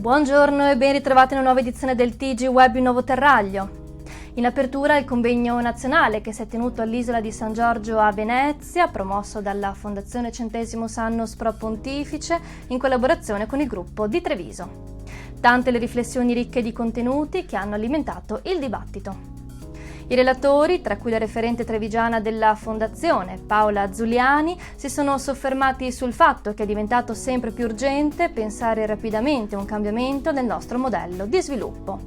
Buongiorno e ben ritrovati in una nuova edizione del TG Web in Nuovo Terraglio. In apertura il convegno nazionale che si è tenuto all'isola di San Giorgio a Venezia, promosso dalla Fondazione Centesimus Annus Pro Pontifice in collaborazione con il gruppo di Treviso. Tante le riflessioni ricche di contenuti che hanno alimentato il dibattito. I relatori, tra cui la referente trevigiana della Fondazione, Paola Zuliani, si sono soffermati sul fatto che è diventato sempre più urgente pensare rapidamente un cambiamento nel nostro modello di sviluppo.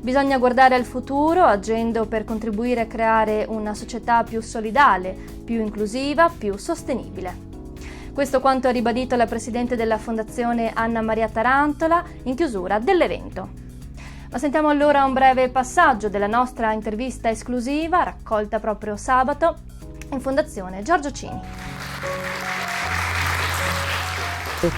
Bisogna guardare al futuro, agendo per contribuire a creare una società più solidale, più inclusiva, più sostenibile. Questo quanto ha ribadito la presidente della Fondazione Anna Maria Tarantola in chiusura dell'evento. Ma sentiamo allora un breve passaggio della nostra intervista esclusiva raccolta proprio sabato in Fondazione Giorgio Cini.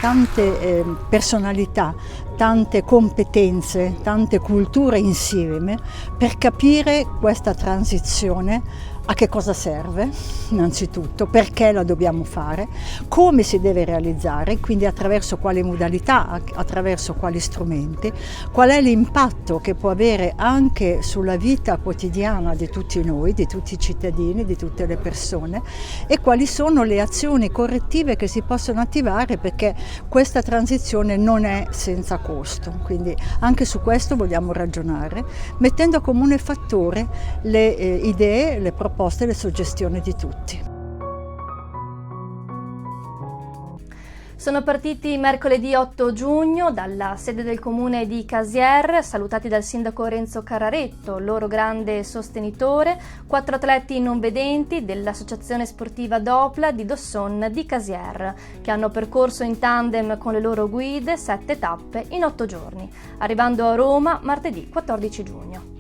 Tante personalità, tante competenze, tante culture insieme per capire questa transizione. A che cosa serve, innanzitutto, perché la dobbiamo fare, come si deve realizzare, quindi attraverso quali modalità, attraverso quali strumenti, qual è l'impatto che può avere anche sulla vita quotidiana di tutti noi, di tutti i cittadini, di tutte le persone e quali sono le azioni correttive che si possono attivare perché questa transizione non è senza costo. Quindi anche su questo vogliamo ragionare, mettendo a comune fattore le idee, le proposte, le suggestioni di tutti. Sono partiti mercoledì 8 giugno dalla sede del comune di Casier, salutati dal sindaco Renzo Carraretto, loro grande sostenitore, 4 atleti non vedenti dell'associazione sportiva Dopla di Dosson di Casier, che hanno percorso in tandem con le loro guide 7 tappe in 8 giorni, arrivando a Roma martedì 14 giugno.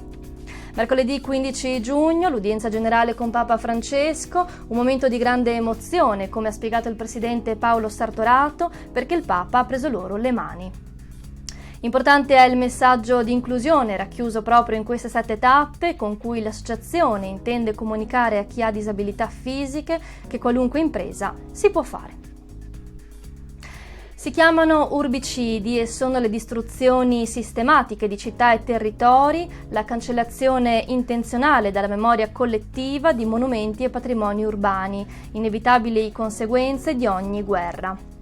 Mercoledì 15 giugno, l'udienza generale con Papa Francesco, un momento di grande emozione, come ha spiegato il presidente Paolo Sartorato, perché il Papa ha preso loro le mani. Importante è il messaggio di inclusione racchiuso proprio in queste 7 tappe, con cui l'associazione intende comunicare a chi ha disabilità fisiche che qualunque impresa si può fare. Si chiamano urbicidi e sono le distruzioni sistematiche di città e territori, la cancellazione intenzionale dalla memoria collettiva di monumenti e patrimoni urbani, inevitabili conseguenze di ogni guerra.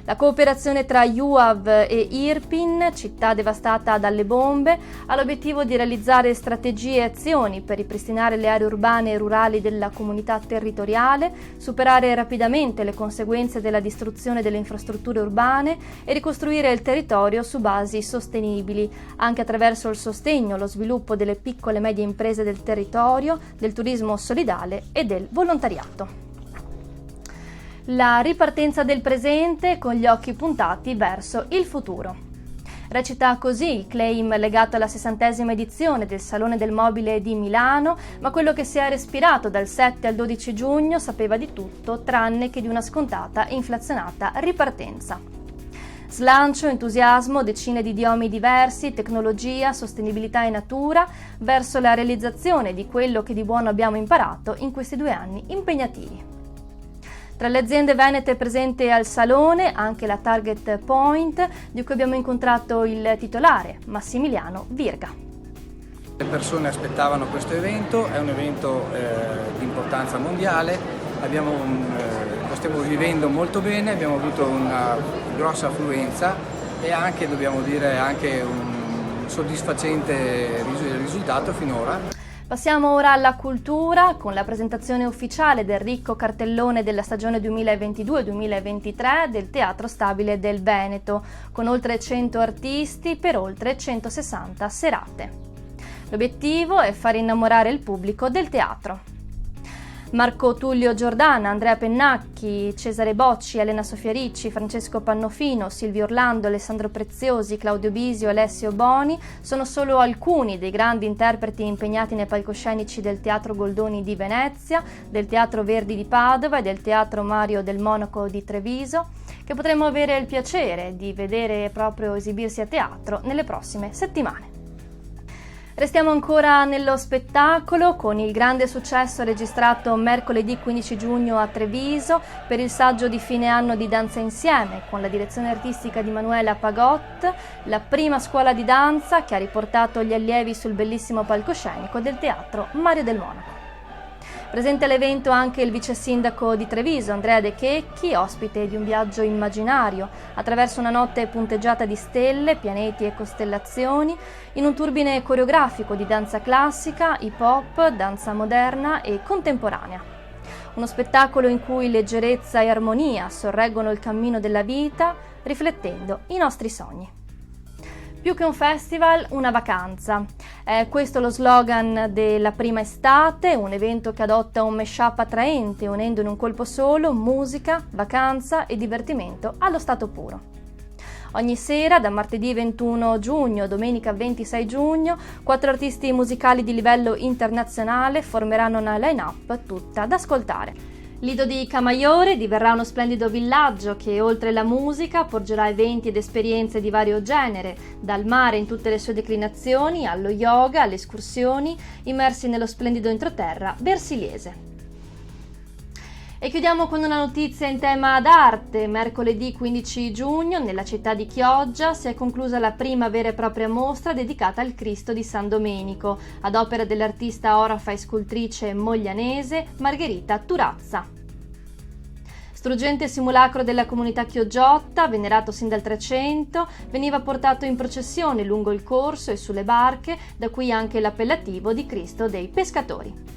La cooperazione tra UAV e Irpin, città devastata dalle bombe, ha l'obiettivo di realizzare strategie e azioni per ripristinare le aree urbane e rurali della comunità territoriale, superare rapidamente le conseguenze della distruzione delle infrastrutture urbane e ricostruire il territorio su basi sostenibili, anche attraverso il sostegno, lo sviluppo delle piccole e medie imprese del territorio, del turismo solidale e del volontariato. La ripartenza del presente con gli occhi puntati verso il futuro. Recita così il claim legato alla 60ª edizione del Salone del Mobile di Milano, ma quello che si è respirato dal 7 al 12 giugno sapeva di tutto tranne che di una scontata e inflazionata ripartenza. Slancio, entusiasmo, decine di idiomi diversi, tecnologia, sostenibilità e natura verso la realizzazione di quello che di buono abbiamo imparato in questi 2 anni impegnativi. Tra le aziende venete presenti al Salone anche la Target Point, di cui abbiamo incontrato il titolare, Massimiliano Virga. Le persone aspettavano questo evento, è un evento di importanza mondiale, lo stiamo vivendo molto bene, abbiamo avuto una grossa affluenza e anche, dobbiamo dire, anche un soddisfacente risultato finora. Passiamo ora alla cultura con la presentazione ufficiale del ricco cartellone della stagione 2022-2023 del Teatro Stabile del Veneto, con oltre 100 artisti per oltre 160 serate. L'obiettivo è far innamorare il pubblico del teatro. Marco Tullio Giordana, Andrea Pennacchi, Cesare Bocci, Elena Sofia Ricci, Francesco Pannofino, Silvio Orlando, Alessandro Preziosi, Claudio Bisio, Alessio Boni sono solo alcuni dei grandi interpreti impegnati nei palcoscenici del Teatro Goldoni di Venezia, del Teatro Verdi di Padova e del Teatro Mario del Monaco di Treviso, che potremo avere il piacere di vedere proprio esibirsi a teatro nelle prossime settimane. Restiamo ancora nello spettacolo con il grande successo registrato mercoledì 15 giugno a Treviso per il saggio di fine anno di Danza Insieme, con la direzione artistica di Manuela Pagot, la prima scuola di danza che ha riportato gli allievi sul bellissimo palcoscenico del Teatro Mario del Monaco. Presente all'evento anche il vice sindaco di Treviso, Andrea De Checchi, ospite di un viaggio immaginario attraverso una notte punteggiata di stelle, pianeti e costellazioni, in un turbine coreografico di danza classica, hip hop, danza moderna e contemporanea. Uno spettacolo in cui leggerezza e armonia sorreggono il cammino della vita, riflettendo i nostri sogni. Più che un festival, una vacanza. È questo lo slogan della prima estate, un evento che adotta un mashup attraente, unendo in un colpo solo musica, vacanza e divertimento allo stato puro. Ogni sera, da martedì 21 giugno a domenica 26 giugno, 4 artisti musicali di livello internazionale formeranno una line-up tutta da ascoltare. Lido di Camaiore diverrà uno splendido villaggio che, oltre la musica, porgerà eventi ed esperienze di vario genere, dal mare in tutte le sue declinazioni, allo yoga, alle escursioni, immersi nello splendido entroterra bersiliese. E chiudiamo con una notizia in tema d'arte. Mercoledì 15 giugno, nella città di Chioggia, si è conclusa la prima vera e propria mostra dedicata al Cristo di San Domenico, ad opera dell'artista orafa e scultrice moglianese Margherita Turazza. Struggente simulacro della comunità chiogiotta, venerato sin dal 300, veniva portato in processione lungo il corso e sulle barche, da qui anche l'appellativo di Cristo dei Pescatori.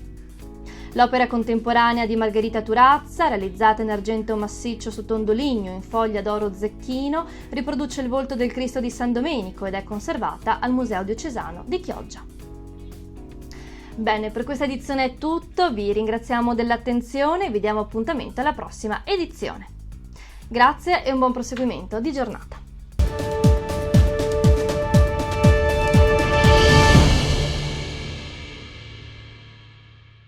L'opera contemporanea di Margherita Turazza, realizzata in argento massiccio su tondoligno in foglia d'oro zecchino, riproduce il volto del Cristo di San Domenico ed è conservata al Museo Diocesano di Chioggia. Bene, per questa edizione è tutto, vi ringraziamo dell'attenzione e vi diamo appuntamento alla prossima edizione. Grazie e un buon proseguimento di giornata.